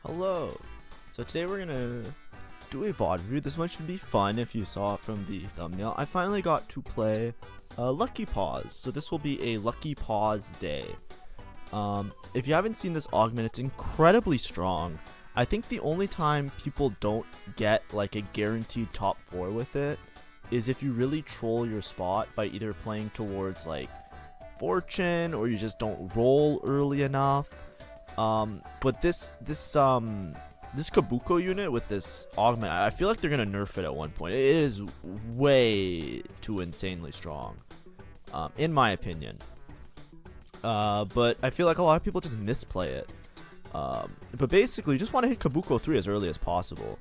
Hello. So today we're gonna do a VOD review. This one should be fun if you saw it from the thumbnail. I finally got to play Lucky Paws. So this will be a Lucky Paws day. If you haven't seen this augment, it's incredibly strong. I think the only time people don't get like a guaranteed top 4 with it is if you really troll your spot by either playing towards like fortune or you just don't roll early enough. But this Kobuko unit with this augment, I feel like they're gonna nerf it at one point. It is way too insanely strong, in my opinion. But I feel like a lot of people just misplay it. But basically, you just want to hit Kobuko 3 as early as possible.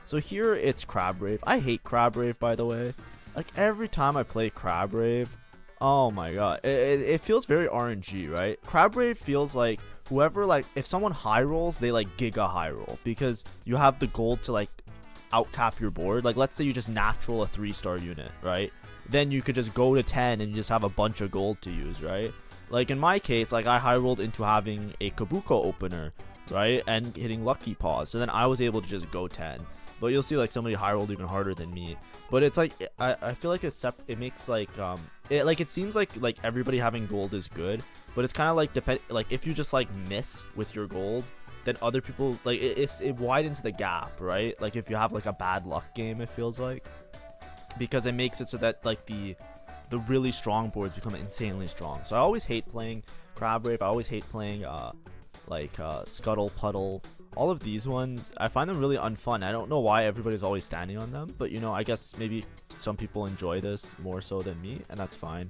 So here it's Crab Rave. I hate Crab Rave, by the way. Like every time I play Crab Rave, oh my god, it feels very RNG, right? Crab Rave feels like whoever, like, if someone high rolls, they like giga high roll because you have the gold to like outcap your board. Like, let's say you just natural a 3-star unit, right? Then you could just go to 10 and you just have a bunch of gold to use, right? Like in my case, like I high rolled into having a Kobuko opener, right, and hitting Lucky Paws, so then I was able to just go 10. But you'll see like somebody high rolled even harder than me. But it's like I feel like it makes like it seems like everybody having gold is good, but it's kind of like like if you just like miss with your gold, then other people like it widens the gap, right? Like if you have like a bad luck game, it feels like, because it makes it so that like the really strong boards become insanely strong. So I always hate playing Crab Rave. I always hate playing Scuttle Puddle. All of these ones, I find them really unfun. I don't know why everybody's always standing on them, but you know, I guess maybe some people enjoy this more so than me, and that's fine.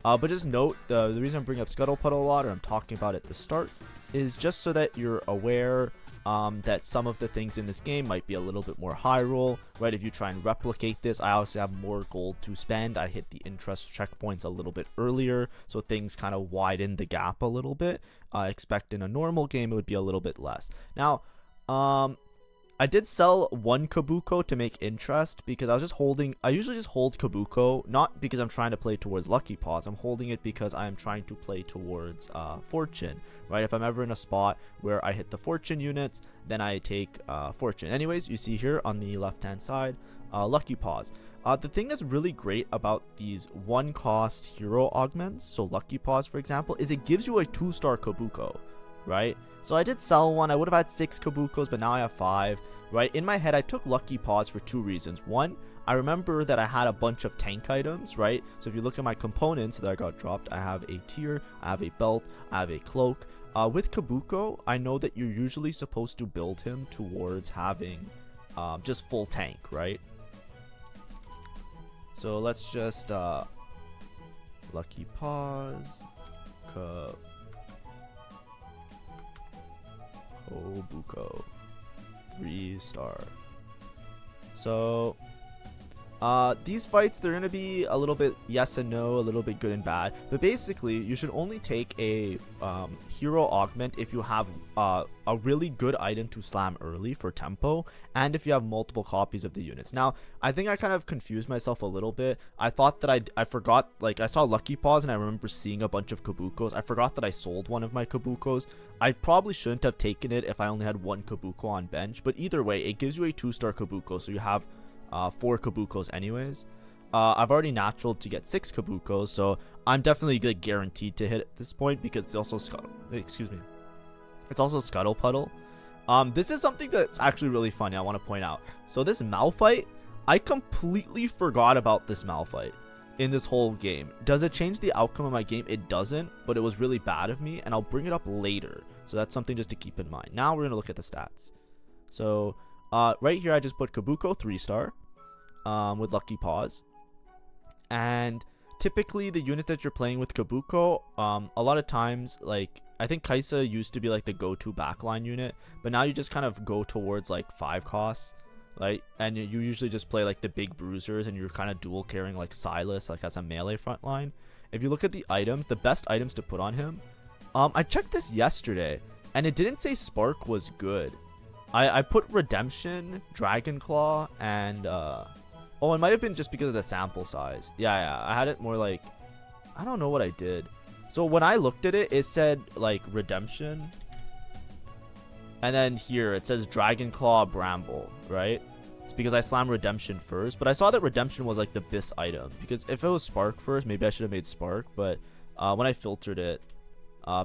But just note, the reason I'm bringing up Scuttle Puddle a lot, or I'm talking about it at the start, is just so that you're aware that some of the things in this game might be a little bit more high roll, right? If you try and replicate this, I also have more gold to spend. I hit the interest checkpoints a little bit earlier, so things kind of widen the gap a little bit. I expect in a normal game it would be a little bit less. Now, I did sell one Kobuko to make interest because I usually just hold Kobuko, not because I'm trying to play towards Lucky Paws. I'm holding it because I'm trying to play towards fortune, right? If I'm ever in a spot where I hit the fortune units, then I take fortune. Anyways, you see here on the left hand side, Lucky Paws. The thing that's really great about these 1-cost hero augments, so Lucky Paws for example, is it gives you a 2-star Kobuko, right? So I did sell one. I would have had 6 Kobukos, but now I have 5, right? In my head, I took Lucky Paws for 2 reasons. One, I remember that I had a bunch of tank items, right? So if you look at my components that I got dropped, I have a tier, I have a belt, I have a cloak. With Kobuko, I know that you're usually supposed to build him towards having just full tank, right? So let's just Lucky Paws, Kobuko 3-star. So these fights, they're gonna be a little bit yes and no, a little bit good and bad, but basically you should only take a hero augment if you have a really good item to slam early for tempo, and if you have multiple copies of the units. Now I think I kind of confused myself a little bit. I thought that I forgot, like I saw Lucky Paws and I remember seeing a bunch of Kobukos. I forgot that I sold one of my Kobukos. I probably shouldn't have taken it if I only had one Kobuko on bench, but either way it gives you a 2-star Kobuko, so you have 4 Kobukos anyways. I've already naturaled to get 6 Kobukos, so I'm definitely like guaranteed to hit at this point because it's also it's also Scuttle Puddle. This is something that's actually really funny I want to point out. So this Malphite, I completely forgot about this Malphite in this whole game. Does it change the outcome of my game? It doesn't, but it was really bad of me, and I'll bring it up later, so that's something just to keep in mind. Now we're gonna look at the stats. So right here I just put Kobuko 3-star with Lucky Paws, and typically the unit that you're playing with Kobuko, a lot of times, like I think Kaisa used to be like the go-to backline unit, but now you just kind of go towards like 5 costs, right? And you usually just play like the big bruisers, and you're kind of dual carrying like Silas like as a melee front line. If you look at the items, the best items to put on him, I checked this yesterday and it didn't say Spark was good. I put Redemption, Dragon Claw, and oh, it might have been just because of the sample size. Yeah, I had it more like, I don't know what I did. So when I looked at it, it said like Redemption, And then here it says Dragon Claw Bramble, right? It's because I slammed Redemption first, but I saw that Redemption was like the best item, because if it was Spark first, maybe I should have made Spark, but when I filtered it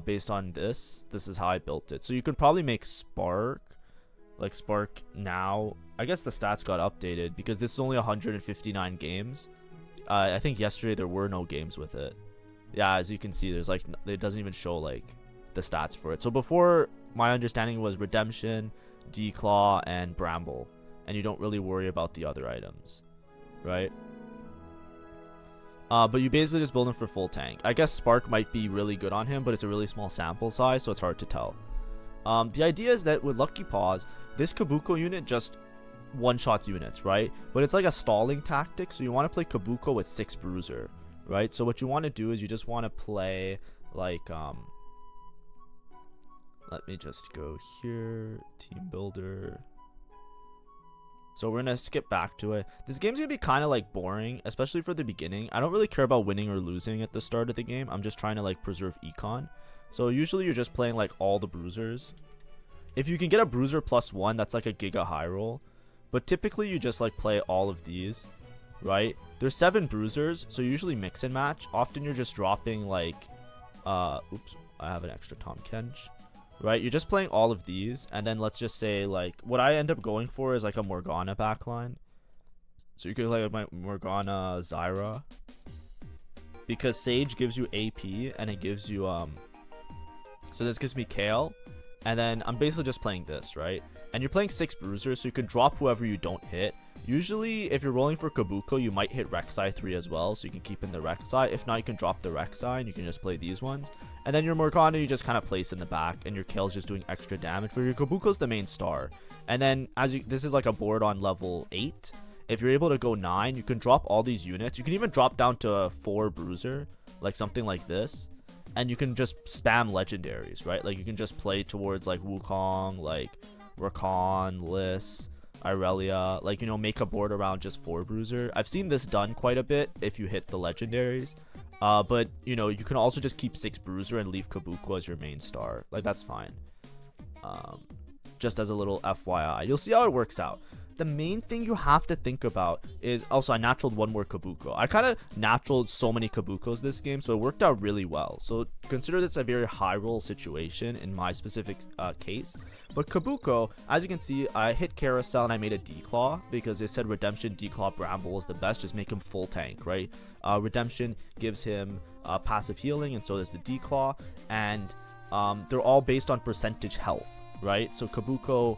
based on this is how I built it. So you could probably make Spark, like Spark now. I guess the stats got updated because this is only 159 games. I think yesterday there were no games with it. Yeah, as you can see, there's like, it doesn't even show like the stats for it. So before, my understanding was Redemption, Declaw, and Bramble, and you don't really worry about the other items, right? But you basically just build him for full tank. I guess Spark might be really good on him, but it's a really small sample size, so it's hard to tell. The idea is that with Lucky Paws, this Kobuko unit just one-shots units, right? But it's like a stalling tactic, so you want to play Kobuko with 6 Bruiser, right? So what you want to do is you just want to play like let me just go here, team builder. So we're gonna skip back to it. This game's gonna be kind of like boring, especially for the beginning. I don't really care about winning or losing at the start of the game. I'm just trying to like preserve econ. So usually you're just playing like all the bruisers. If you can get a bruiser +1, that's like a giga high roll. But typically you just like play all of these, right? There's 7 bruisers, so you usually mix and match. Often you're just dropping like oops, I have an extra Tom Kench. Right, you're just playing all of these, and then let's just say like what I end up going for is like a Morgana backline. So you could play my Morgana Zyra, because Sage gives you AP and it gives you so this gives me Kale, and then I'm basically just playing this, right? And you're playing 6 bruisers, so you can drop whoever you don't hit. Usually if you're rolling for Kobuko, you might hit Rek'Sai 3 as well, so you can keep in the Rek'Sai. If not, you can drop the Rek'Sai and you can just play these ones. And then your Morgana you just kind of place in the back, and your Kale's just doing extra damage, but your Kobuko's the main star. And then this is like a board on level 8. If you're able to go 9, you can drop all these units. You can even drop down to a 4 bruiser, like something like this. And you can just spam legendaries, right? Like you can just play towards like Wukong, like Rakan, Liss, Irelia, like, you know, make a board around just 4 bruiser. I've seen this done quite a bit if you hit the legendaries. But you know, you can also just keep 6 bruiser and leave Kobuko as your main star. Like that's fine. Just as a little FYI, you'll see how it works out. The main thing you have to think about is also I naturaled 1 more Kobuko. I kind of naturaled so many Kobukos this game, so it worked out really well. So consider this a very high roll situation in my specific case. But Kobuko, as you can see, I hit Carousel and I made a Declaw because it said Redemption, Declaw, Bramble is the best. Just make him full tank, right? Redemption gives him passive healing, and so does the Declaw. And they're all based on percentage health, right? So Kobuko,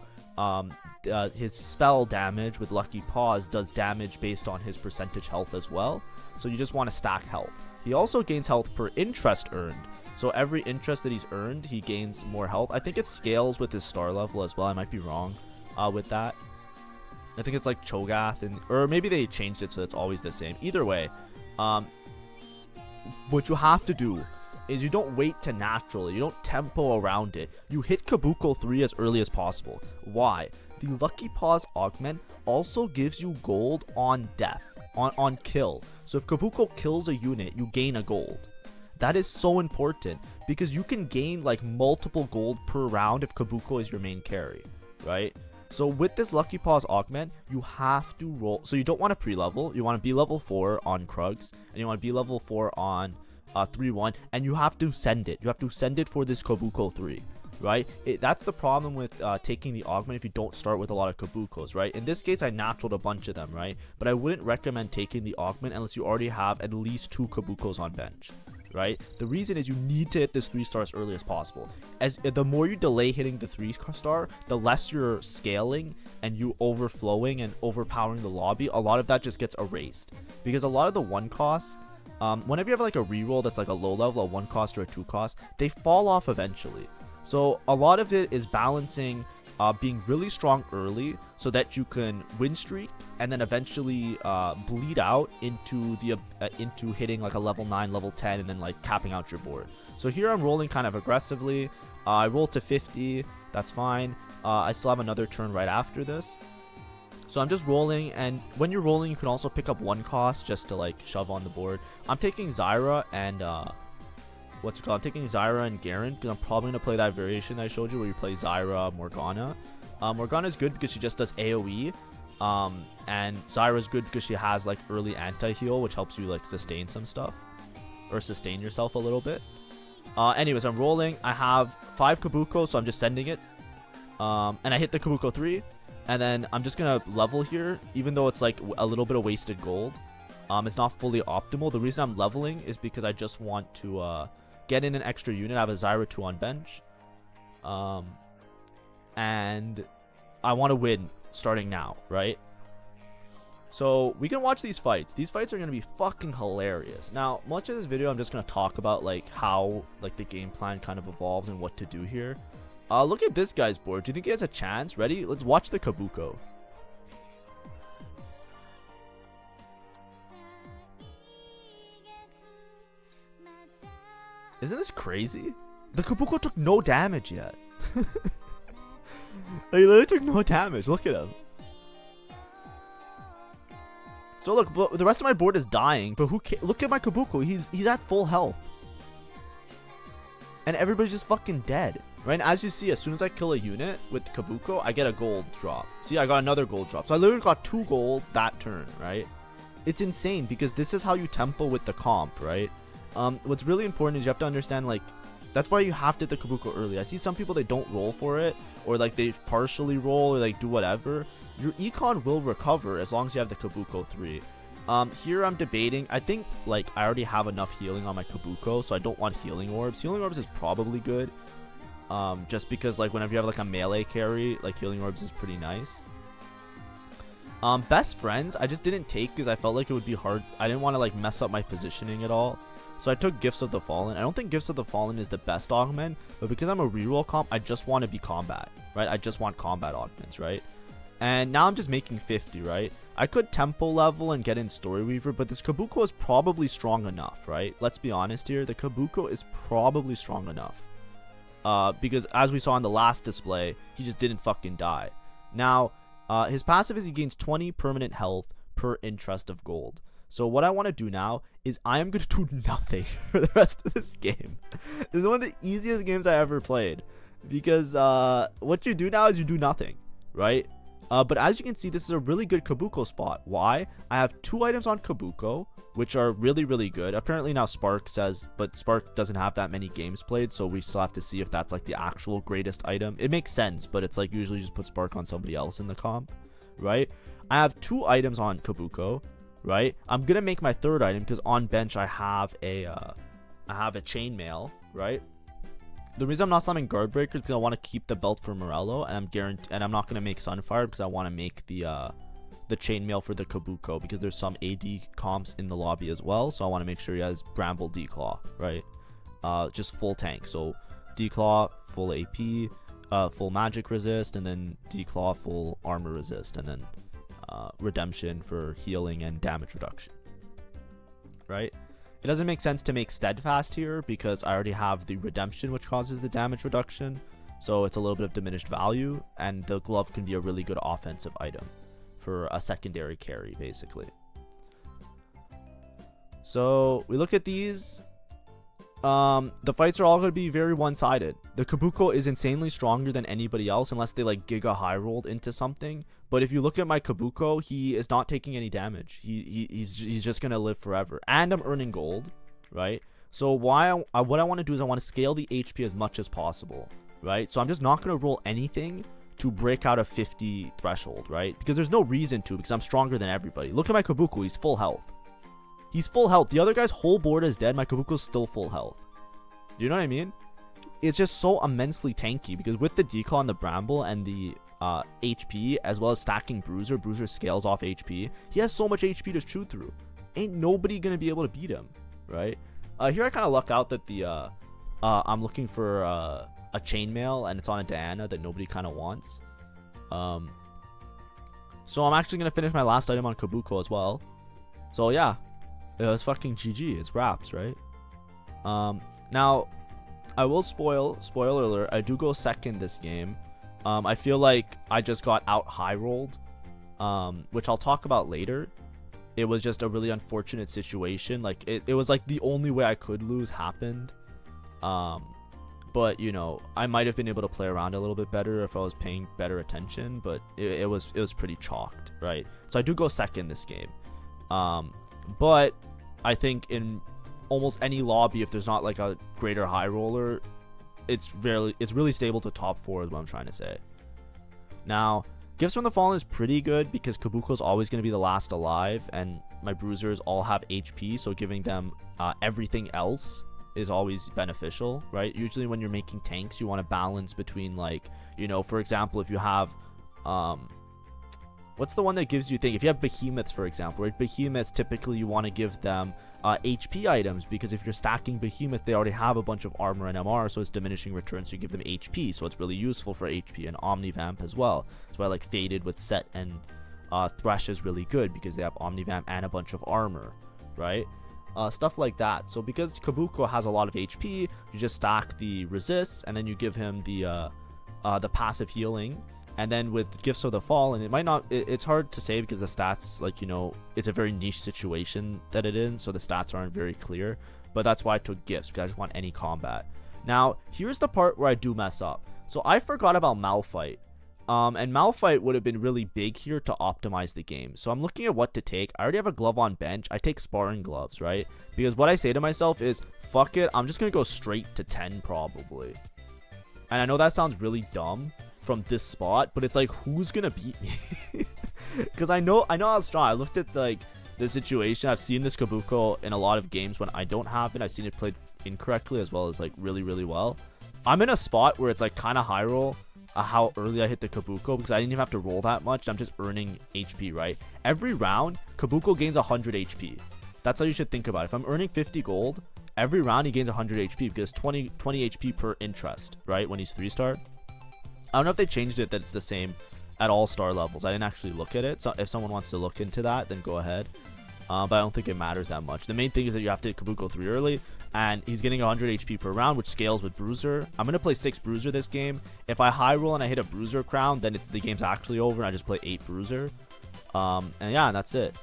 his spell damage with Lucky Paws does damage based on his percentage health as well. So you just want to stack health. He also gains health per interest earned. So every interest that he's earned, he gains more health. I think it scales with his star level as well. I might be wrong with that. I think it's like Cho'Gath, or maybe they changed it so it's always the same. Either way, what you have to do is you don't wait to naturally, you don't tempo around it. You hit Kobuko 3 as early as possible. Why? The Lucky Paws augment also gives you gold on death, on kill. So if Kobuko kills a unit, you gain a gold. That is so important because you can gain like multiple gold per round if Kobuko is your main carry, right? So with this Lucky Paws augment, you have to roll. So you don't want to pre-level. You want to be level 4 on Krugs, and you want to be level 4 on 3-1, and you have to send it. You have to send it for this Kobuko 3, right? That's the problem with taking the augment if you don't start with a lot of Kobukos, right? In this case, I naturaled a bunch of them, right? But I wouldn't recommend taking the augment unless you already have at least 2 Kobukos on bench, right? The reason is you need to hit this 3-star as early as possible. As the more you delay hitting the 3-star, the less you're scaling and you overflowing and overpowering the lobby. A lot of that just gets erased because a lot of the 1 costs, whenever you have like a reroll that's like a low level, a 1 cost or a 2 cost, they fall off eventually. So a lot of it is balancing being really strong early so that you can win streak and then eventually bleed out into the into hitting like a level 9, level 10, and then like capping out your board. So here I'm rolling kind of aggressively. I rolled to 50. That's fine. I still have another turn right after this. So I'm just rolling, and when you're rolling, you can also pick up 1 cost just to like shove on the board. I'm taking Zyra and what's it called? I'm taking Zyra and Garen because I'm probably gonna play that variation I showed you where you play Zyra Morgana. Morgana is good because she just does AoE. And Zyra is good because she has like early anti-heal, which helps you like sustain some stuff or sustain yourself a little bit. Anyways, I'm rolling. I have 5 Kobuko, so I'm just sending it. And I hit the Kobuko 3. And then I'm just going to level here, even though it's like a little bit of wasted gold. It's not fully optimal. The reason I'm leveling is because I just want to get in an extra unit. I have a Zyra 2 on bench. And I want to win starting now, right? So we can watch these fights. These fights are going to be fucking hilarious. Now, much of this video, I'm just going to talk about like how like the game plan kind of evolves and what to do here. Look at this guy's board. Do you think he has a chance? Ready? Let's watch the Kobuko. Isn't this crazy? The Kobuko took no damage yet. He literally took no damage. Look at him. So look, the rest of my board is dying, but look at my Kobuko. He's at full health. And everybody's just fucking dead. Right? And as you see, as soon as I kill a unit with Kobuko, I get a gold drop. See, I got another gold drop. So I literally got 2 gold that turn, right? It's insane because this is how you tempo with the comp, right? What's really important is you have to understand, like, that's why you have to hit the Kobuko early. I see some people, they don't roll for it, or like they partially roll or like do whatever. Your econ will recover as long as you have the Kobuko 3. Here I'm debating. I think like I already have enough healing on my Kobuko, so I don't want healing orbs. Healing orbs is probably good. Just because like whenever you have like a melee carry, like healing orbs is pretty nice. Best friends, I just didn't take because I felt like it would be hard. I didn't want to like mess up my positioning at all. So I took Gifts of the Fallen. I don't think Gifts of the Fallen is the best augment, but because I'm a reroll comp, I just want to be combat, right? I just want combat augments, right? And now I'm just making 50, right? I could tempo level and get in Story Weaver, but this Kobuko is probably strong enough, right? Let's be honest here. The Kobuko is probably strong enough. Because as we saw in the last display, he just didn't fucking die. Now, his passive is he gains 20 permanent health per interest of gold. So what I want to do now is I am going to do nothing for the rest of this game. This is one of the easiest games I ever played. Because what you do now is you do nothing, right? But as you can see, this is a really good Kobuko spot. Why? I have 2 items on Kobuko, which are really, really good. Apparently now Spark says, but Spark doesn't have that many games played, so we still have to see if that's like the actual greatest item. It makes sense, but it's like usually just put Spark on somebody else in the comp, right? I have 2 items on Kobuko, right? I'm gonna make my 3rd item because on bench I have a chainmail, right? The reason I'm not slamming guard breakers is because I want to keep the belt for Morello, and I'm not gonna make Sunfire because I want to make the chainmail for the Kobuko because there's some AD comps in the lobby as well, so I want to make sure he has Bramble Declaw, right? Just full tank, so Declaw full AP, full magic resist, and then Declaw full armor resist, and then redemption for healing and damage reduction, right? It doesn't make sense to make steadfast here because I already have the redemption, which causes the damage reduction, so it's a little bit of diminished value, and the glove can be a really good offensive item for a secondary carry, basically. So we look at these. The fights are all going to be very one-sided. The Kobuko is insanely stronger than anybody else unless they like giga high rolled into something. But if you look at my Kobuko, he is not taking any damage. He's just going to live forever. And I'm earning gold, right? So what I want to do is I want to scale the HP as much as possible, right? So I'm just not going to roll anything to break out a 50 threshold, right? Because there's no reason to, because I'm stronger than everybody. Look at my Kobuko, he's full health. He's full health. The other guy's whole board is dead. My Kobuko's still full health. You know what I mean? It's just so immensely tanky because with the decal on the Bramble and the HP, as well as stacking Bruiser scales off HP. He has so much HP to chew through. Ain't nobody gonna be able to beat him, right? Here I kind of luck out that the I'm looking for a chainmail and it's on a Diana that nobody kind of wants. So I'm actually gonna finish my last item on Kobuko as well. So yeah, it's fucking GG. It's wraps, right? Now I will spoiler alert, I do go second this game. I feel like I just got out high rolled, which I'll talk about later. It was just a really unfortunate situation. Like it was like the only way I could lose happened. But you know, I might have been able to play around a little bit better if I was paying better attention, but it was pretty chalked, right? So I do go second this game. But I think in almost any lobby, if there's not like a greater high roller, it's really stable to top 4 is what I'm trying to say. Now, Gifts from the Fallen is pretty good because Kobuko is always going to be the last alive, and my bruisers all have HP, so giving them everything else is always beneficial, right? Usually when you're making tanks, you want to balance between, like, you know, for example, if you have what's the one that gives you thing? If you have behemoths, for example, right? Behemoths, typically you want to give them HP items, because if you're stacking behemoth, they already have a bunch of armor and MR, so it's diminishing returns, so you give them HP, so it's really useful for HP, and Omnivamp as well. That's why like Faded with Set and Thresh is really good, because they have Omnivamp and a bunch of armor, right? Stuff like that. So because Kobuko has a lot of HP, you just stack the resists, and then you give him the passive healing. And then with Gifts of the Fallen, it might not, it's hard to say because the stats, like, you know, it's a very niche situation that it is, so the stats aren't very clear. But that's why I took Gifts, because I just want any combat. Now, here's the part where I do mess up. So I forgot about Malphite. And Malphite would have been really big here to optimize the game. So I'm looking at what to take. I already have a glove on bench. I take sparring gloves, right? Because what I say to myself is, fuck it, I'm just going to go straight to 10 probably. And I know that sounds really dumb from this spot, but it's like, who's gonna beat me? Because I know how strong. I looked at like the situation. I've seen this Kobuko in a lot of games when I don't have it. I've seen it played incorrectly as well as like really, really well. I'm in a spot where it's like kind of high roll how early I hit the Kobuko, because I didn't even have to roll that much. I'm just earning HP, right? Every round, Kobuko gains 100 HP. That's how you should think about it. If I'm earning 50 gold, every round he gains 100 HP, because 20 HP per interest, right? When he's 3-star. I don't know if they changed it that it's the same at all star levels. I didn't actually look at it. So if someone wants to look into that, then go ahead. But I don't think it matters that much. The main thing is that you have to hit Kobuko 3 early, and he's getting 100 HP per round, which scales with Bruiser. I'm going to play 6 Bruiser this game. If I high roll and I hit a Bruiser crown, then the game's actually over, and I just play 8 Bruiser. And yeah, that's it.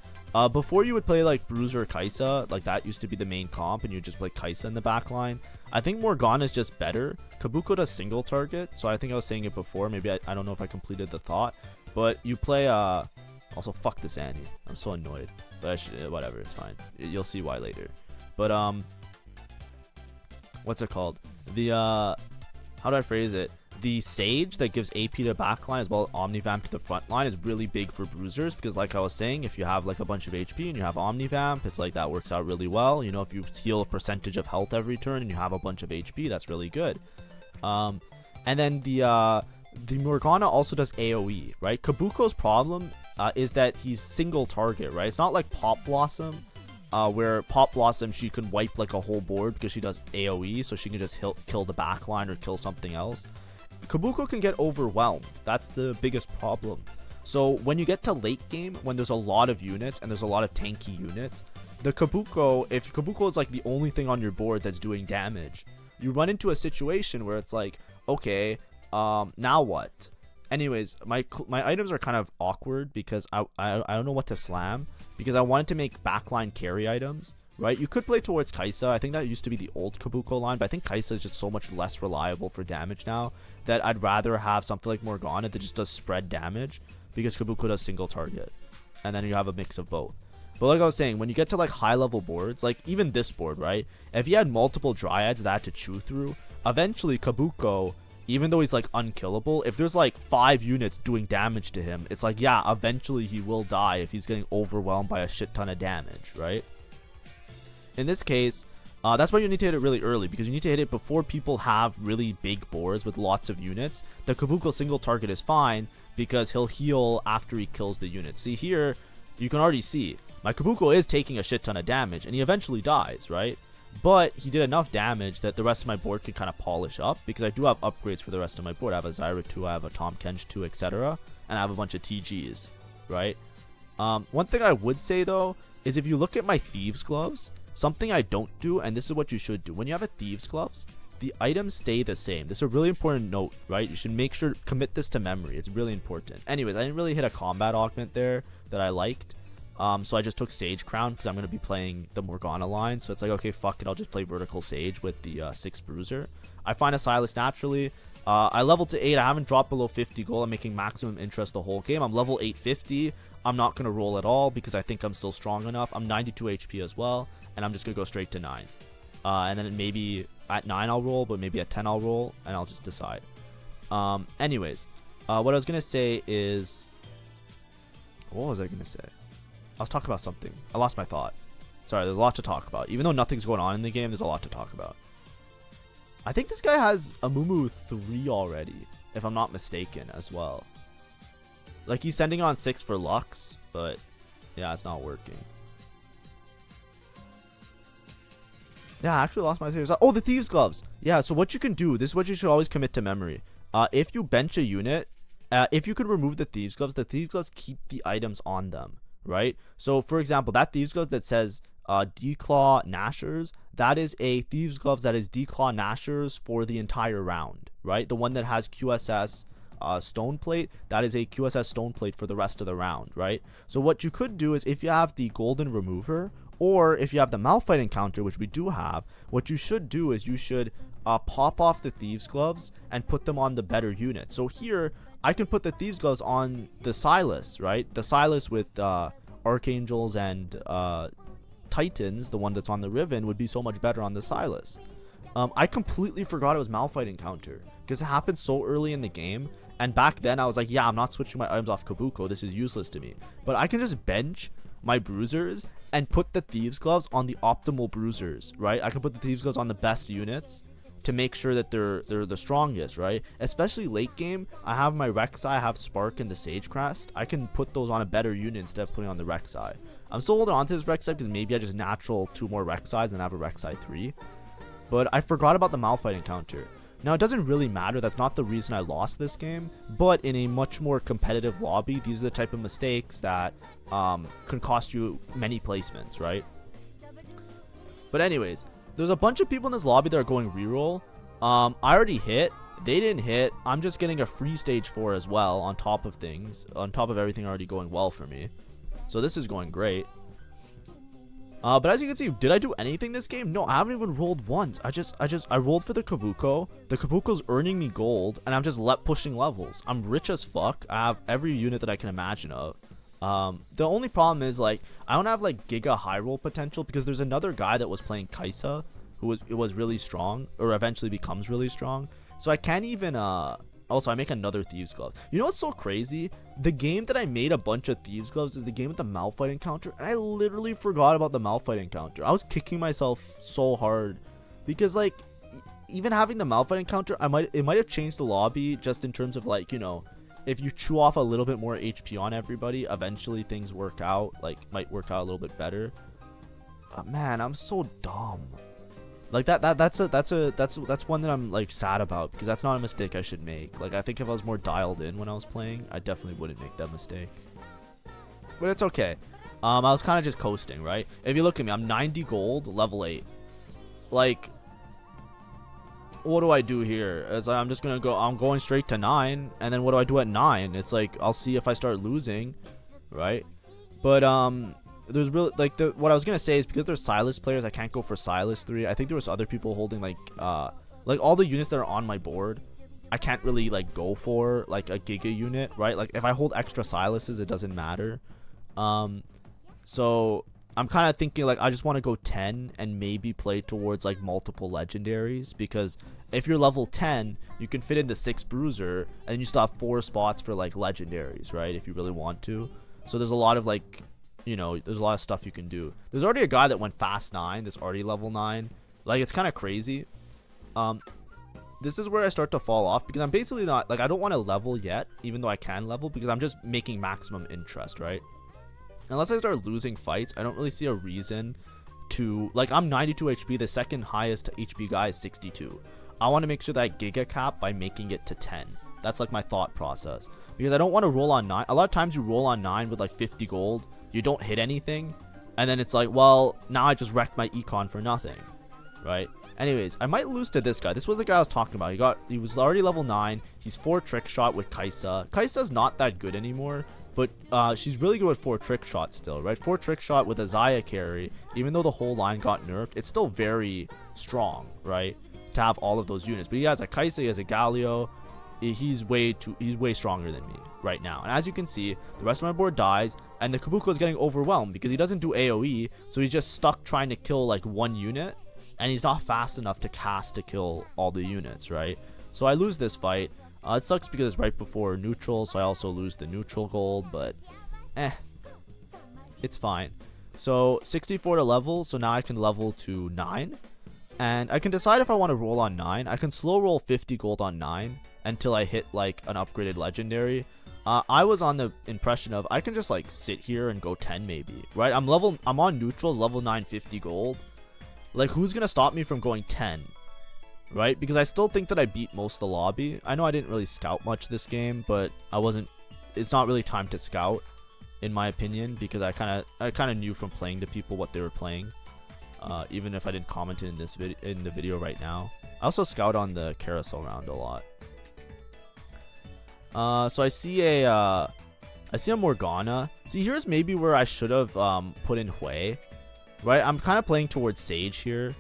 Before you would play like Bruiser Kai'Sa, like that used to be the main comp, and you just play Kai'Sa in the back line. I think Morgana is just better. Kabuko does single target, so I think I was saying it before. Maybe I don't know if I completed the thought, but you play also fuck this Annie. I'm so annoyed, but whatever, it's fine. You'll see why later. But what's it called? The how do I phrase it? The Sage that gives AP to the backline as well as Omnivamp to the front line is really big for bruisers, because like I was saying, if you have like a bunch of HP and you have Omnivamp, it's like that works out really well. You know, if you heal a percentage of health every turn and you have a bunch of HP, that's really good. And then the Morgana also does AoE, right? Kabuko's problem is that he's single target, right? It's not like Pop Blossom, where Pop Blossom, she can wipe like a whole board because she does AoE, so she can just kill the backline or kill something else. Kobuko can get overwhelmed. That's the biggest problem. So when you get to late game, when there's a lot of units and there's a lot of tanky units, the Kobuko, if Kobuko is like the only thing on your board that's doing damage, you run into a situation where it's like, okay, now what? Anyways, my items are kind of awkward because I don't know what to slam, because I wanted to make backline carry items. Right, you could play towards Kai'Sa. I think that used to be the old Kobuko line, but I think Kai'Sa is just so much less reliable for damage now that I'd rather have something like Morgana that just does spread damage, because Kobuko does single target, and then you have a mix of both. But like I was saying, when you get to like high level boards, like even this board, right, if you had multiple Dryads that had to chew through, eventually Kobuko, even though he's like unkillable, if there's like 5 units doing damage to him, it's like, yeah, eventually he will die if he's getting overwhelmed by a shit ton of damage, right? In this case, that's why you need to hit it really early, because you need to hit it before people have really big boards with lots of units. The Kobuko single target is fine because he'll heal after he kills the unit. See here, you can already see my Kobuko is taking a shit ton of damage, and he eventually dies, right? But he did enough damage that the rest of my board can kind of polish up, because I do have upgrades for the rest of my board. I have a Zyra 2, I have a Tahm Kench 2, etc. And I have a bunch of TGs, right? One thing I would say though is if you look at my Thieves Gloves, something I don't do, and this is what you should do. When you have a Thieves Gloves, the items stay the same. This is a really important note, right? You should make sure, commit this to memory. It's really important. Anyways, I didn't really hit a combat augment there that I liked. So I just took Sage Crown because I'm going to be playing the Morgana line. So it's like, okay, fuck it. I'll just play Vertical Sage with the 6 Bruiser. I find a Silas naturally. I leveled to 8. I haven't dropped below 50 gold. I'm making maximum interest the whole game. I'm level 850. I'm not going to roll at all because I think I'm still strong enough. I'm 92 HP as well. And I'm just going to go straight to 9. And then maybe at 9 I'll roll, but maybe at 10 I'll roll. And I'll just decide. Anyways, what I was going to say is... What was I going to say? I was talking about something. I lost my thought. Sorry, there's a lot to talk about. Even though nothing's going on in the game, there's a lot to talk about. I think this guy has a Mumu 3 already, if I'm not mistaken, as well. Like, he's sending on 6 for Lux, but yeah, it's not working. Yeah, I actually lost my theories. Oh, the Thieves' Gloves. Yeah, so what you can do, this is what you should always commit to memory. If you bench a unit, if you could remove the Thieves' Gloves keep the items on them, right? So, for example, that Thieves' Gloves that says Declaw Nashers, that is a Thieves' Gloves that is Declaw Nashers for the entire round, right? The one that has QSS Stone Plate, that is a QSS Stone Plate for the rest of the round, right? So what you could do is, if you have the Golden Remover, or if you have the Malphite Encounter, which we do have, what you should do is you should pop off the Thieves' Gloves and put them on the better unit. So here, I can put the Thieves' Gloves on the Silas, right? The Silas with Archangels and Titans, the one that's on the Riven, would be so much better on the Silas. I completely forgot it was Malphite Encounter because it happened so early in the game, and back then I was like, yeah, I'm not switching my items off Kobuko, this is useless to me. But I can just bench my Bruisers and put the Thieves' Gloves on the optimal Bruisers, right? I can put the Thieves' Gloves on the best units to make sure that they're the strongest, right? Especially late game, I have my Rek'Sai, I have Spark and the Sage Crest. I can put those on a better unit instead of putting on the Rek'Sai. I'm still holding on to this Rek'Sai because maybe I just natural 2 more Rek'Sais and then have a Rek'Sai 3. But I forgot about the Malphite Encounter. Now, it doesn't really matter. That's not the reason I lost this game. But in a much more competitive lobby, these are the type of mistakes that can cost you many placements, right? But anyways, there's a bunch of people in this lobby that are going reroll. I already hit. They didn't hit. I'm just getting a free stage 4 as well on top of things. On top of everything already going well for me. So this is going great. But as you can see, did I do anything this game? No, I haven't even rolled once. I rolled for the Kobuko. The Kobuko's earning me gold, and I'm just pushing levels. I'm rich as fuck. I have every unit that I can imagine of. The only problem is, like, I don't have like Giga high roll potential because there's another guy that was playing Kaisa who was really strong, or eventually becomes really strong. So I can't even also, I make another Thieves' Glove. You know what's so crazy? The game that I made a bunch of Thieves' Gloves is the game with the Malphite Encounter, and I literally forgot about the Malphite Encounter. I was kicking myself so hard because, like, even having the Malphite Encounter, it might have changed the lobby just in terms of, like, you know, if you chew off a little bit more HP on everybody, eventually things work out, like, might work out a little bit better. But man, I'm so dumb. Like that's one that I'm like sad about because that's not a mistake I should make. Like, I think if I was more dialed in when I was playing, I definitely wouldn't make that mistake. But it's okay. I was kind of just coasting, right? If you look at me, I'm 90 gold, level 8. Like, what do I do here? It's like, I'm going straight to 9, and then what do I do at 9? It's like, I'll see if I start losing, right? But there's really, like, what I was gonna say is because there's Silas players, I can't go for Silas 3. I think there was other people holding like all the units that are on my board, I can't really like go for like a Giga unit, right? Like, if I hold extra Silases, it doesn't matter. So I'm kind of thinking like I just want to go 10 and maybe play towards like multiple legendaries, because if you're level 10, you can fit in the 6 Bruiser and you still have 4 spots for like legendaries, right? If you really want to. So there's a lot of like, you know, there's a lot of stuff you can do. There's already a guy that went fast 9 that's already level 9. Like, it's kind of crazy. This is where I start to fall off because I'm basically not, like, I don't want to level yet, even though I can level, because I'm just making maximum interest, right? Unless I start losing fights, I don't really see a reason to, like, I'm 92 HP. The second highest HP guy is 62. I want to make sure that I Giga cap by making it to 10. That's like my thought process, because I don't want to roll on 9. A lot of times you roll on 9 with like 50 gold, you don't hit anything, and then it's like, well, now I just wrecked my econ for nothing, right? Anyways, I might lose to this guy. This was the guy I was talking about. He was already level 9. He's 4 trick shot with Kaisa. Kaisa's not that good anymore, but she's really good with 4 trick shot still, right? 4 trick shot with a Xayah carry, even though the whole line got nerfed, it's still very strong, right? To have all of those units. But he has a Kaisa, he has a Galio. He's way stronger than me right now. And as you can see, the rest of my board dies, and the Kobuko is getting overwhelmed because he doesn't do AoE, so he's just stuck trying to kill like one unit, and he's not fast enough to cast to kill all the units, right? So I lose this fight. It sucks because it's right before neutral, so I also lose the neutral gold, but it's fine. So 64 to level, so now I can level to 9, and I can decide if I want to roll on 9. I can slow roll 50 gold on 9 until I hit like an upgraded legendary. I was on the impression of I can just like sit here and go 10 maybe, right? I'm on neutrals, level 9, 50 gold. Like, who's gonna stop me from going 10, right? Because I still think that I beat most of the lobby. I know I didn't really scout much this game, but it's not really time to scout in my opinion, because I kind of knew from playing the people what they were playing, even if I didn't comment in the video right now. I also scout on the carousel round a lot. So I see a Morgana. See, here's maybe where I should have put in Hui, right? I'm kind of playing towards Sage here,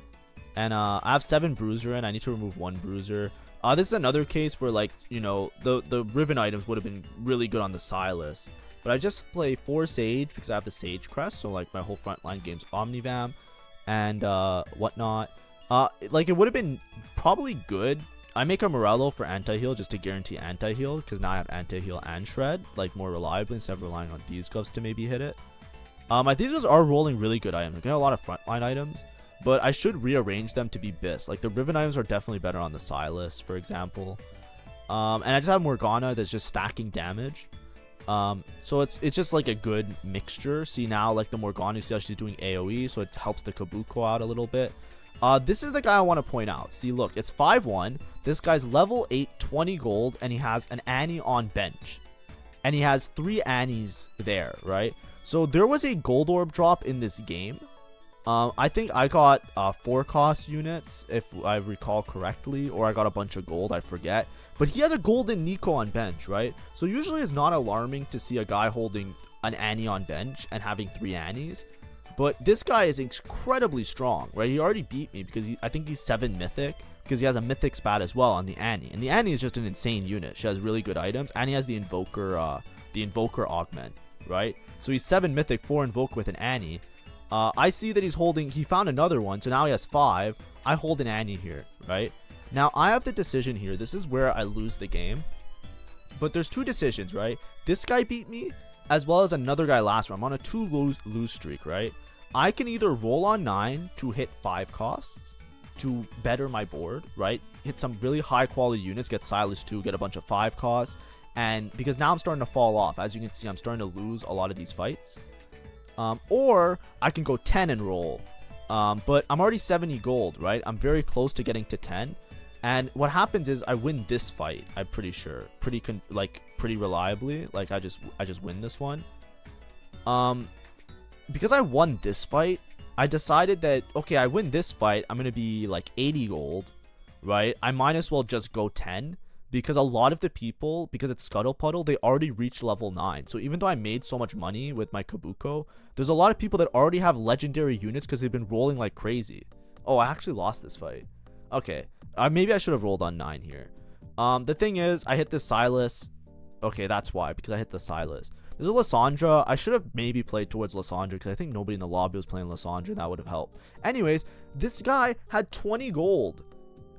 and I have 7 bruiser in. I need to remove 1 bruiser. This is another case where, like, you know, the Riven items would have been really good on the Silas, but I just play 4 Sage because I have the Sage crest, so like my whole frontline game's Omnivam and whatnot. Like, it would have been probably good. I make a Morello for anti-heal just to guarantee anti-heal, because now I have anti-heal and shred, like, more reliably instead of relying on Thieves' Gloves to maybe hit it. My Thieves' Gloves are rolling really good items. I'm getting a lot of frontline items, but I should rearrange them to be Biss. Like, the Riven items are definitely better on the Silas, for example. And I just have Morgana that's just stacking damage. So it's just like a good mixture. See, now, like, the Morgana, you see how she's doing AoE, so it helps the Kobuko out a little bit. This is the guy I want to point out. See, look, it's 5-1. This guy's level 8, 20 gold, and he has an Annie on bench. And he has 3 Annies there, right? So there was a gold orb drop in this game. I think I got 4 cost units, if I recall correctly, or I got a bunch of gold, I forget. But he has a golden Nico on bench, right? So usually it's not alarming to see a guy holding an Annie on bench and having 3 Annies. But this guy is incredibly strong, right? He already beat me because I think he's 7 mythic, because he has a mythic spat as well on the Annie. And the Annie is just an insane unit. She has really good items, and he has the Invoker augment, right? So he's 7 mythic, 4 invoker with an Annie. I see that he found another one, so now he has 5. I hold an Annie here, right? Now I have the decision here. This is where I lose the game. But there's 2 decisions, right? This guy beat me, as well as another guy last round. I'm on a 2 lose streak, right? I can either roll on 9 to hit 5 costs to better my board, right? Hit some really high quality units, get Silas 2, get a bunch of 5 costs, and because now I'm starting to fall off. As you can see, I'm starting to lose a lot of these fights. Or I can go 10 and roll, but I'm already 70 gold, right? I'm very close to getting to 10, and what happens is I win this fight. I'm pretty sure, pretty reliably. Like, I just win this one. Because I won this fight, I decided that, okay, I win this fight, I'm going to be like 80 gold, right? I might as well just go 10, because a lot of the people, because it's Scuttle Puddle, they already reached level 9. So even though I made so much money with my Kobuko, there's a lot of people that already have legendary units because they've been rolling like crazy. Oh, I actually lost this fight. Okay, maybe I should have rolled on 9 here. The thing is, I hit the Silas. Okay, that's why, because I hit the Silas. There's a Lysandra. I should have maybe played towards Lysandra because I think nobody in the lobby was playing Lysandra. That would have helped. Anyways, this guy had 20 gold,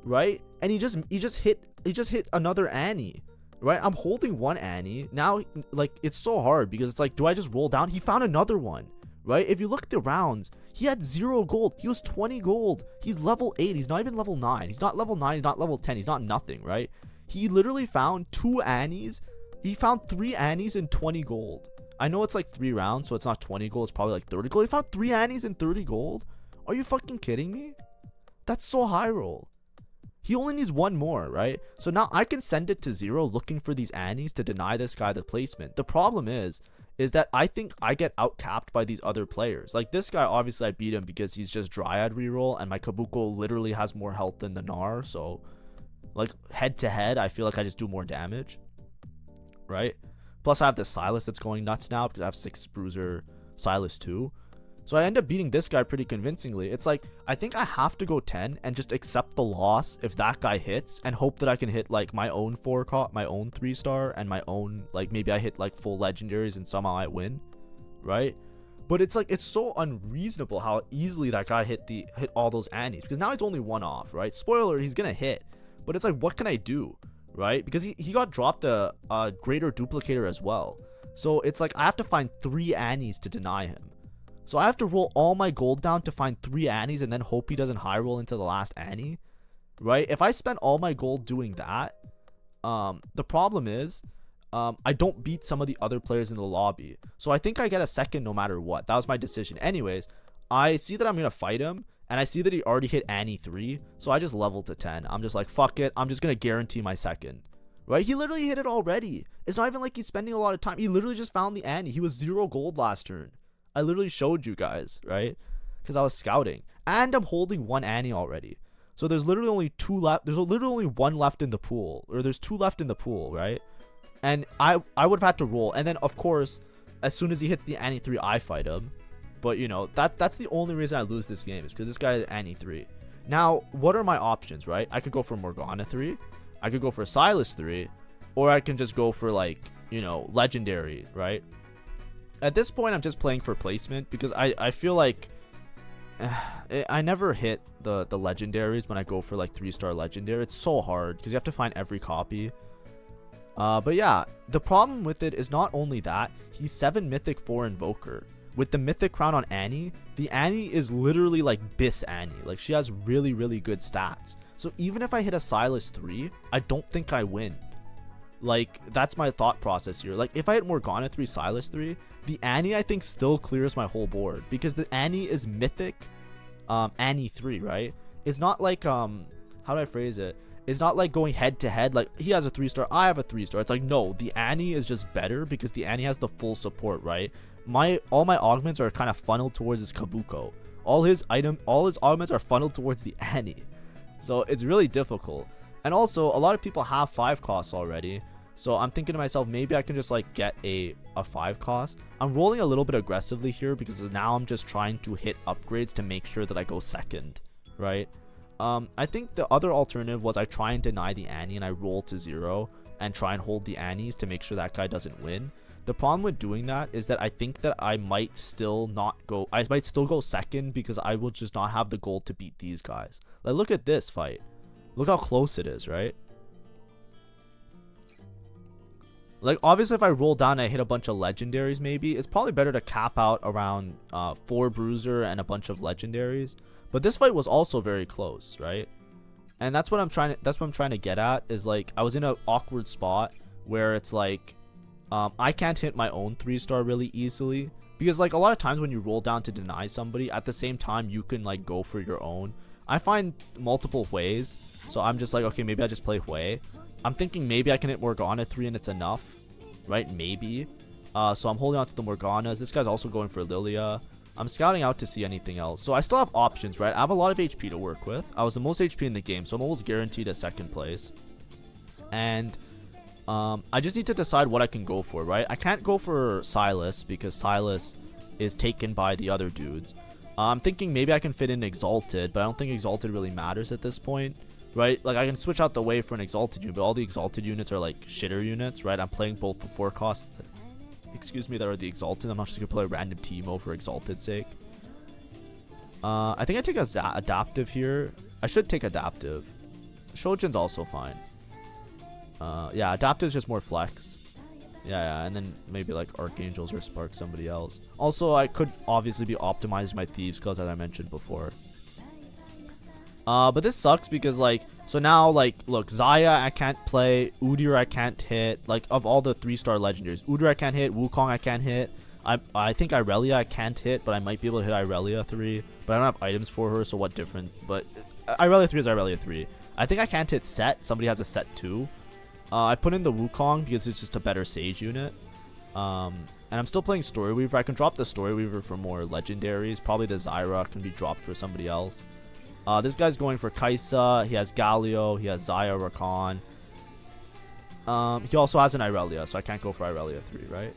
right? And he just hit another Annie, right? I'm holding 1 Annie. Now, like, it's so hard because it's like, do I just roll down? He found another one, right? If you look at the rounds, he had 0 gold. He was 20 gold. He's level 8. He's not even level 9. He's not level 9. He's not level 10. He's not nothing, right? He literally found 2 Annies. He found 3 Annies and 20 gold. I know it's like 3 rounds, so it's not 20 gold. It's probably like 30 gold. He found 3 Annies and 30 gold? Are you fucking kidding me? That's so high roll. He only needs 1 more, right? So now I can send it to 0 looking for these Annies to deny this guy the placement. The problem is that I think I get outcapped by these other players. Like, this guy, obviously I beat him because he's just Dryad reroll, and my Kobuko literally has more health than the Gnar. So, like, head to head, I feel like I just do more damage, right? Plus I have the Silas that's going nuts now because I have 6 Bruiser Silas too. So I end up beating this guy pretty convincingly. It's like, I think I have to go 10 and just accept the loss if that guy hits and hope that I can hit like my own 4-cop, my own 3-star, and my own, like maybe I hit like full legendaries and somehow I win, right? But it's like, it's so unreasonable how easily that guy hit all those annies, because now he's only 1 off, right? Spoiler, he's gonna hit, but it's like, what can I do, right? Because he got dropped a greater duplicator as well. So it's like, I have to find 3 annies to deny him. So I have to roll all my gold down to find 3 annies and then hope he doesn't high roll into the last annie, right? If I spend all my gold doing that, the problem is, I don't beat some of the other players in the lobby. So I think I get a second no matter what. That was my decision. Anyways, I see that I'm going to fight him, and I see that he already hit Annie 3. So I just leveled to 10. I'm just like, fuck it. I'm just going to guarantee my second. Right? He literally hit it already. It's not even like he's spending a lot of time. He literally just found the Annie. He was 0 gold last turn. I literally showed you guys, right? Because I was scouting. And I'm holding 1 Annie already. So there's literally only 2 left. There's literally only 1 left in the pool. Or there's 2 left in the pool, right? And I would have had to roll. And then, of course, as soon as he hits the Annie 3, I fight him. But, you know, that's the only reason I lose this game. Is because this guy had Annie 3. Now, what are my options, right? I could go for Morgana 3. I could go for Silas 3. Or I can just go for, like, you know, Legendary, right? At this point, I'm just playing for placement. Because I feel like I never hit the Legendaries when I go for, like, 3-star Legendary. It's so hard because you have to find every copy. But yeah, the problem with it is not only that, he's 7 Mythic 4 Invoker. With the Mythic Crown on Annie, the Annie is literally like Biss Annie. Like, she has really, really good stats. So even if I hit a Silas 3, I don't think I win. Like, that's my thought process here. Like, if I hit Morgana 3, Silas 3, the Annie, I think, still clears my whole board. Because the Annie is Mythic Annie 3, right? It's not like, how do I phrase it? It's not like going head to head, like he has a 3-star, I have a 3-star. It's like, no, the Annie is just better because the Annie has the full support, right? All my augments are kind of funneled towards his Kobuko. All his augments are funneled towards the Annie. So it's really difficult. And also, a lot of people have 5 costs already. So I'm thinking to myself, maybe I can just like get a 5 cost. I'm rolling a little bit aggressively here because now I'm just trying to hit upgrades to make sure that I go second, right? I think the other alternative was I try and deny the Annie and I roll to 0 and try and hold the Annies to make sure that guy doesn't win. The problem with doing that is that I think that I might still go second because I will just not have the gold to beat these guys. Like, look at this fight. Look how close it is, right? Like, obviously if I roll down and I hit a bunch of legendaries, maybe it's probably better to cap out around 4 bruiser and a bunch of legendaries. But this fight was also very close, right? And that's what I'm trying to get at, is like, I was in an awkward spot where it's like, I can't hit my own 3-star really easily, because like a lot of times when you roll down to deny somebody, at the same time you can like go for your own. I find multiple ways, so I'm just like, okay, maybe I just play Hui. I'm thinking maybe I can hit Morgana 3 and it's enough, right? Maybe. So I'm holding on to the Morganas. This guy's also going for Lilia. I'm scouting out to see anything else. So I still have options, right? I have a lot of HP to work with. I was the most HP in the game, so I'm almost guaranteed a second place. And I just need to decide what I can go for, right? I can't go for Silas because Silas is taken by the other dudes. I'm thinking maybe I can fit in Exalted, but I don't think Exalted really matters at this point, right? Like, I can switch out the way for an Exalted unit, but all the Exalted units are like shitter units, right? I'm playing both the 4 cost, that are the Exalted. I'm not just gonna play a random Teemo for Exalted's sake. I think I take Adaptive here. I should take Adaptive. Shojin's also fine. Yeah, Adaptive is just more flex. Yeah, and then maybe like Archangels or Spark somebody else. Also, I could obviously be optimizing my Thieves Claws, as I mentioned before. But this sucks because, like, so now, like, look, Xayah I can't play, Udyr I can't hit. Like, of all the 3-star legendaries, Udyr I can't hit, Wukong I can't hit. I think Irelia I can't hit, but I might be able to hit Irelia 3. But I don't have items for her, so what different? But Irelia 3 is Irelia 3. I think I can't hit Set. Somebody has a Set 2. I put in the Wukong because it's just a better Sage unit. And I'm still playing Story Weaver. I can drop the Story Weaver for more legendaries. Probably the Zyra can be dropped for somebody else. This guy's going for Kaisa. He has Galio. He has Xayah Rakan. He also has an Irelia, so I can't go for Irelia 3, right?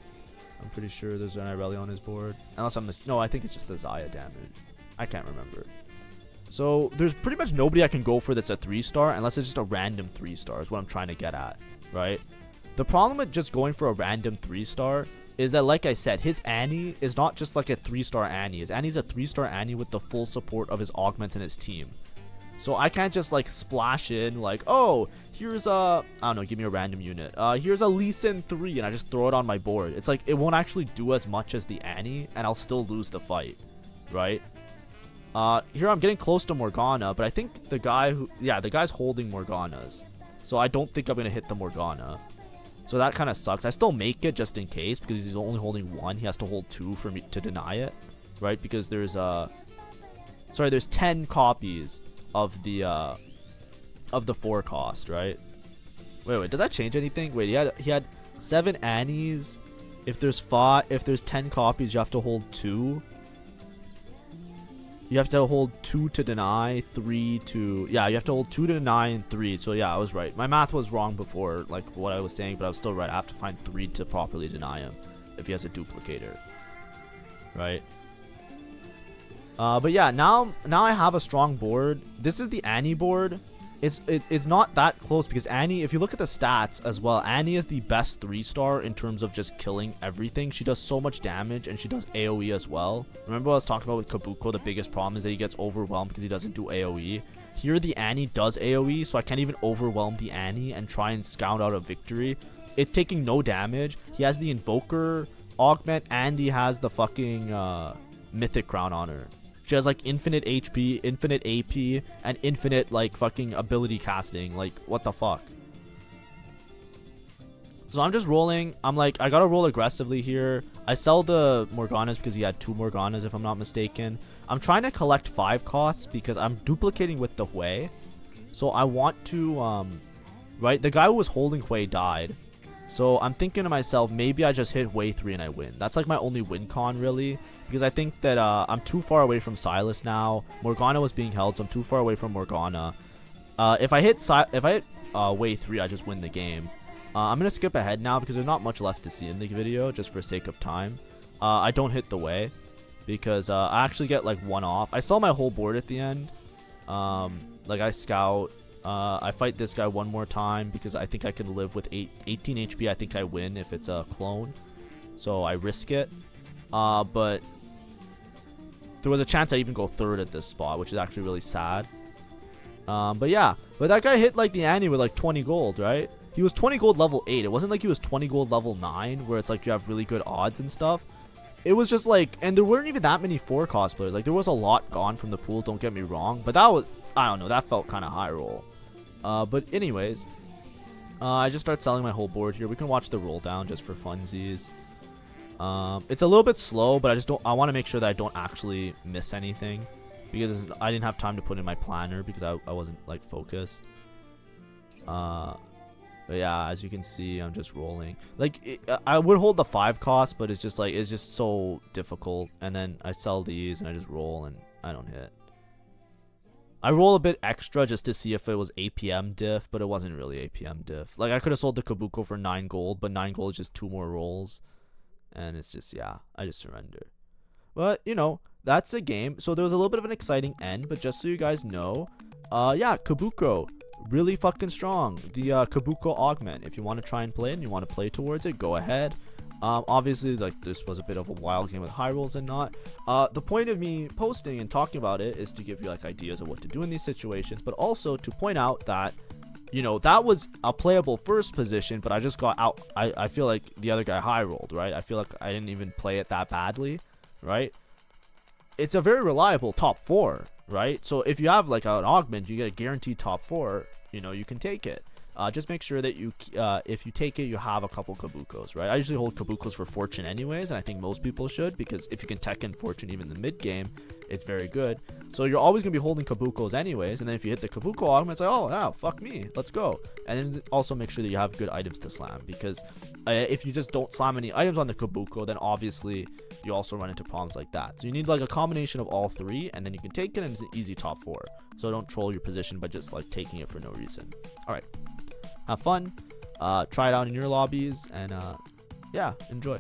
I'm pretty sure there's an Irelia on his board. Unless I'm no, I think it's just the Zaya damage. I can't remember. So there's pretty much nobody I can go for that's a 3-star unless it's just a random 3-star is what I'm trying to get at, right? The problem with just going for a random 3-star is that, like I said, his Annie is not just like a 3-star Annie. His Annie's a 3-star Annie with the full support of his augments and his team. So I can't just like splash in like, oh, here's a, I don't know, give me a random unit. Here's a Lee Sin 3 and I just throw it on my board. It's like, it won't actually do as much as the Annie and I'll still lose the fight, right? Here I'm getting close to Morgana, but I think the guy who, yeah, the guy's holding Morganas. So I don't think I'm going to hit the Morgana. So that kind of sucks. I still make it just in case because he's only holding 1. He has to hold 2 for me to deny it, right? Because there's there's 10 copies of the 4 cost, right? Wait, does that change anything? Wait, he had 7 Annies. If there's 10 copies, you have to hold 2. You have to hold 2 to deny, 3 to... Yeah, you have to hold 2 to deny and 3. So yeah, I was right. My math was wrong before, like what I was saying, but I was still right. I have to find 3 to properly deny him if he has a duplicator. Right? But yeah, now I have a strong board. This is the Annie board. It's not that close because Annie, if you look at the stats as well, Annie is the best 3-star in terms of just killing everything. She does so much damage and she does AoE as well. Remember what I was talking about with Kobuko? The biggest problem is that he gets overwhelmed because he doesn't do AoE. Here the Annie does AoE, so I can't even overwhelm the Annie and try and scout out a victory. It's taking no damage. He has the Invoker augment and he has the fucking Mythic Crown on her. She has like infinite HP, infinite AP, and infinite like fucking ability casting. Like, what the fuck? So I'm just rolling. I'm like, I gotta roll aggressively here. I sell the Morganas because he had 2 Morganas if I'm not mistaken. I'm trying to collect 5 costs because I'm duplicating with the Hui. So I want to, right? The guy who was holding Hui died. So I'm thinking to myself, maybe I just hit Hui 3 and I win. That's like my only win con really. Because I think that I'm too far away from Silas now. Morgana was being held, so I'm too far away from Morgana. If I hit Hui 3, I just win the game. I'm going to skip ahead now because there's not much left to see in the video, just for sake of time. I don't hit the Hui because I actually get like 1 off. I sell my whole board at the end. Like I scout. I fight this guy 1 more time because I think I can live with 18 HP. I think I win if it's a clone. So I risk it. But there was a chance I even go 3rd at this spot, which is actually really sad. But yeah, but that guy hit like the Annie with like 20 gold, right? He was 20 gold level 8. It wasn't like he was 20 gold level 9, where it's like you have really good odds and stuff. It was just like, and there weren't even that many 4 cosplayers. Like there was a lot gone from the pool, don't get me wrong, but that was, I don't know, that felt kind of high roll. But anyways, I just start selling my whole board here. We can watch the roll down just for funsies. It's a little bit slow, but I want to make sure that I don't actually miss anything because I didn't have time to put in my planner because I wasn't like focused. But yeah, as you can see, I'm just rolling. Like I would hold the 5 cost, but it's just like, it's just so difficult. And then I sell these and I just roll and I don't hit. I roll a bit extra just to see if it was APM diff, but it wasn't really APM diff. Like I could have sold the Kobuko for 9 gold, but 9 gold is just 2 more rolls. And it's just, yeah, I just surrender. But, you know, that's a game. So there was a little bit of an exciting end, but just so you guys know, yeah, Kobuko, really fucking strong. The Kobuko augment, if you want to try and play it and you want to play towards it, go ahead. Obviously, like, this was a bit of a wild game with high rolls and not. The point of me posting and talking about it is to give you, like, ideas of what to do in these situations, but also to point out that, you know, that was a playable first position, but I just got out. I feel like the other guy high rolled, right? I feel like I didn't even play it that badly, right? It's a very reliable top 4, right? So if you have like an augment, you get a guaranteed top 4, you know, you can take it. Just make sure that you, if you take it, you have a couple Kobukos, right? I usually hold Kobukos for Fortune anyways, and I think most people should, because if you can tech in Fortune even in the mid game, it's very good. So you're always going to be holding Kobukos anyways, and then if you hit the Kobuko augment, it's like, oh, wow, fuck me, let's go. And then also make sure that you have good items to slam, because if you just don't slam any items on the Kobuko, then obviously you also run into problems like that. So you need like a combination of all 3, and then you can take it, and it's an easy top 4. So don't troll your position by just like taking it for no reason. All right. Have fun. Try it out in your lobbies, and yeah, enjoy.